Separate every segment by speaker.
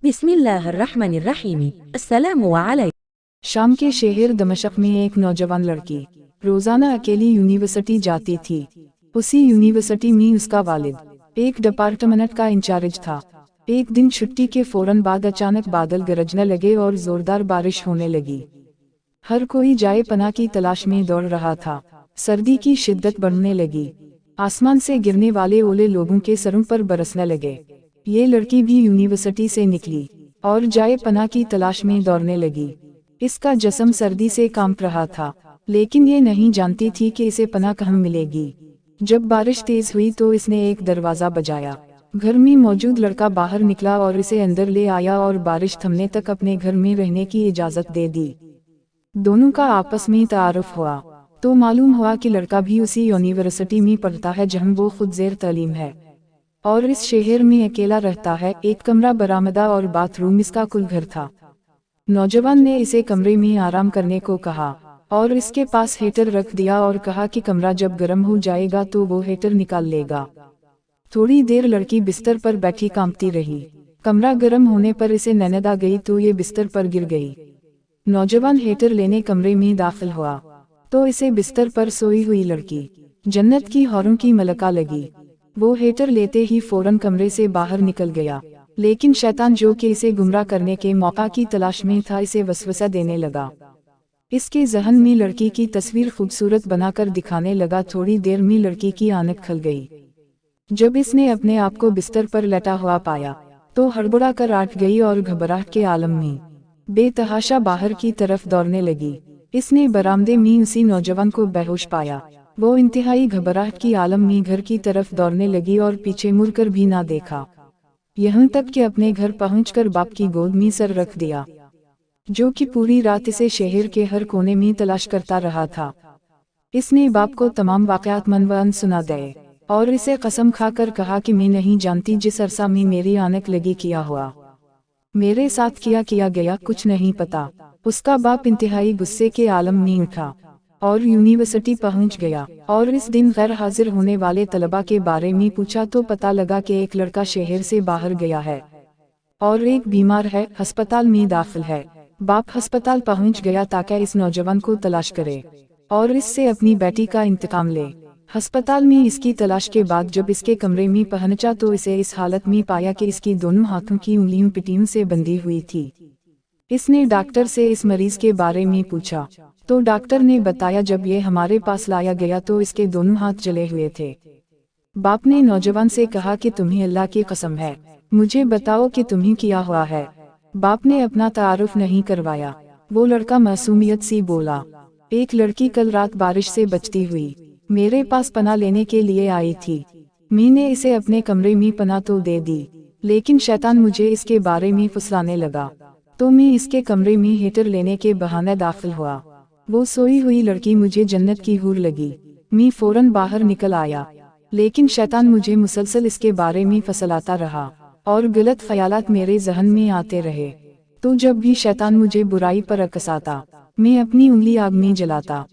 Speaker 1: बिस्मिल्लाहिर्रहमानिर्रहीम। अस्सलामु अलैकुम।
Speaker 2: शाम के शहर दमश्क में एक नौजवान लड़की रोजाना अकेली यूनिवर्सिटी जाती थी। उसी यूनिवर्सिटी में उसका वालिद एक डिपार्टमेंट का इंचार्ज था। एक दिन छुट्टी के फौरन बाद अचानक बादल गरजने लगे और जोरदार बारिश होने लगी। हर कोई जाए पनाह की तलाश में दौड़ रहा था। सर्दी की शिद्दत बढ़ने लगी। आसमान से गिरने वाले ओले लोगों के सरों पर बरसने लगे। ये लड़की भी यूनिवर्सिटी से निकली और जाए पनाह की तलाश में दौड़ने लगी। इसका जिस्म सर्दी से कांप रहा था, लेकिन ये नहीं जानती थी कि इसे पनाह कहाँ मिलेगी। जब बारिश तेज हुई तो इसने एक दरवाजा बजाया। घर में मौजूद लड़का बाहर निकला और इसे अंदर ले आया और बारिश थमने तक अपने घर में रहने की इजाजत दे दी। दोनों का आपस में तारुफ हुआ तो मालूम हुआ कि लड़का भी उसी यूनिवर्सिटी में पढ़ता है जहाँ वो खुद ज़ेर तालीम है और इस शहर में अकेला रहता है। एक कमरा, बरामदा और बाथरूम इसका कुल घर था। नौजवान ने इसे कमरे में आराम करने को कहा और इसके पास हीटर रख दिया और कहा कि कमरा जब गर्म हो जाएगा तो वो हीटर निकाल लेगा। थोड़ी देर लड़की बिस्तर पर बैठी कांपती रही। कमरा गर्म होने पर इसे नींद आ गई तो ये बिस्तर पर गिर गई। नौजवान हीटर लेने कमरे में दाखिल हुआ तो इसे बिस्तर पर सोई हुई लड़की जन्नत की हौरों की मलका लगी। वो हीटर लेते ही फौरन कमरे से बाहर निकल गया, लेकिन शैतान जो कि इसे गुमराह करने के मौका की तलाश में था इसे वसवसा देने लगा। इसके जहन में लड़की की तस्वीर खूबसूरत बनाकर दिखाने लगा। थोड़ी देर में लड़की की आंख खुल गई। जब इसने अपने आप को बिस्तर पर लेटा हुआ पाया तो हड़बड़ा कर आठ गई और घबराहट के आलम में बेतहाशा बाहर की तरफ दौड़ने लगी। इसने बरामदे में उसी नौजवान को बेहोश पाया। वो इंतहाई घबराहट की आलम में घर की तरफ दौड़ने लगी और पीछे मुड़कर भी ना देखा, यहाँ तक कि अपने घर पहुंचकर बाप की गोद में सर रख दिया, जो कि पूरी रात इसे शहर के हर कोने में तलाश करता रहा था। इसने बाप को तमाम वाक़यात मनवान सुना दिए और इसे कसम खाकर कहा कि मैं नहीं जानती जिस अरसा में मेरी आंख लगी किया हुआ मेरे साथ किया गया कुछ नहीं पता। उसका बाप इंतहाई गुस्से के आलम में उठा और यूनिवर्सिटी पहुंच गया और इस दिन गैर हाजिर होने वाले तलबा के बारे में पूछा तो पता लगा कि एक लड़का शहर से बाहर गया है और एक बीमार है, अस्पताल में दाखिल है। बाप अस्पताल पहुंच गया ताकि इस नौजवान को तलाश करे और इससे अपनी बेटी का इंतकाम ले। अस्पताल में इसकी तलाश के बाद जब इसके कमरे में पहुंचा तो इसे इस हालत में पाया कि इसकी दोनों हाथों की उंगलियों पिटियों से बंधी हुई थी। इसने डॉक्टर से इस मरीज के बारे में पूछा तो डॉक्टर ने बताया जब ये हमारे पास लाया गया तो इसके दोनों हाथ जले हुए थे। बाप ने नौजवान से कहा कि तुम्हें अल्लाह की कसम है, मुझे बताओ कि तुम्हें किया हुआ है। बाप ने अपना तारुफ नहीं करवाया। वो लड़का मासूमियत सी बोला, एक लड़की कल रात बारिश से बचती हुई मेरे पास पनाह लेने के लिए आई थी। मैंने इसे अपने कमरे में पनाह तो दे दी, लेकिन शैतान मुझे इसके बारे में फुसलाने लगा तो मैं इसके कमरे में हीटर लेने के बहाने दाखिल हुआ। वो सोई हुई लड़की मुझे जन्नत की हूर लगी। मैं फौरन बाहर निकल आया, लेकिन शैतान मुझे मुसलसल इसके बारे में फसलाता रहा और गलत ख्यालात मेरे जहन में आते रहे। तो जब भी शैतान मुझे बुराई पर अकसाता मैं अपनी उंगली आग में जलाता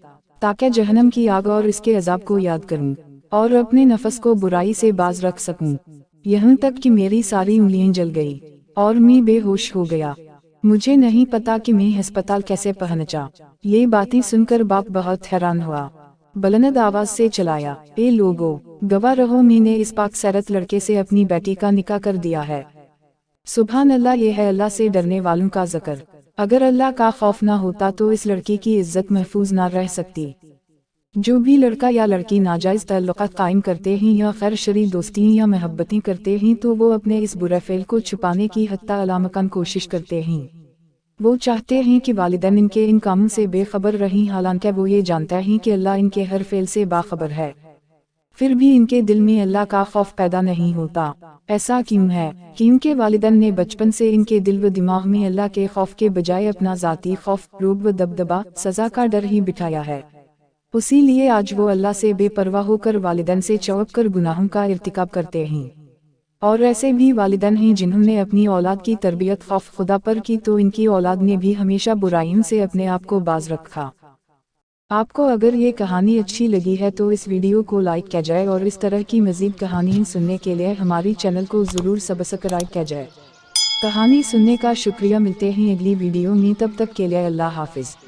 Speaker 2: ताकि जहन्नम की आग और इसके अजाब को याद करूं और अपने नफस को बुराई से बाज रख सकूं, यहाँ तक कि मेरी सारी उंगलियां जल गई और मैं बेहोश हो गया। मुझे नहीं पता कि मैं अस्पताल कैसे पहुंचा। ये बातें सुनकर बाप बहुत हैरान हुआ। बुलंद आवाज से चिल्लाया, ए लोगो, गवाह रहो, मैंने इस पाक सैरत लड़के से अपनी बेटी का निकाह कर दिया है। सुभान अल्लाह, ये है अल्लाह से डरने वालों का जिक्र। अगर अल्लाह का खौफ ना होता तो इस लड़की की इज्जत महफूज ना रह सकती। जो भी लड़का या लड़की नाजायज ताल्लुकात कायम करते हैं या खैर शरी दोस्ती या मोहब्बतें करते हैं तो वो अपने इस बुरे फेल को छुपाने की हत्ता अलामकान कोशिश करते हैं। वो चाहते हैं कि वालिदैन इनके इन कामों से बेखबर रहें, हालांकि वो ये जानता है कि अल्लाह इनके हर फेल से बाखबर है, फिर भी इनके दिल में अल्लाह का खौफ पैदा नहीं होता। ऐसा क्यों है? क्योंकि वालिदैन ने बचपन से इनके दिल व दिमाग में अल्लाह के खौफ के बजाय अपना ज़ाती खौफ, रूब व दबदबा, सज़ा का डर ही बिठाया है। उसी लिए आज वो अल्लाह से बेपरवाह होकर वालिदैन से चौंक कर गुनाहों का इर्तिकाब करते हैं। और ऐसे भी वालिदैन हैं जिन्होंने अपनी औलाद की तरबियत खौफ खुदा पर की तो इनकी औलाद ने भी हमेशा बुराइयों से अपने आप को बाज रखा। आपको अगर ये कहानी अच्छी लगी है तो इस वीडियो को लाइक किया जाए और इस तरह की मज़ीद कहानियाँ सुनने के लिए हमारी चैनल को ज़रूर सब्सक्राइब किया जाए। کہانی سننے کا شکریہ، ملتے ہیں اگلی ویڈیو میں، تب تک کے لیے اللہ حافظ۔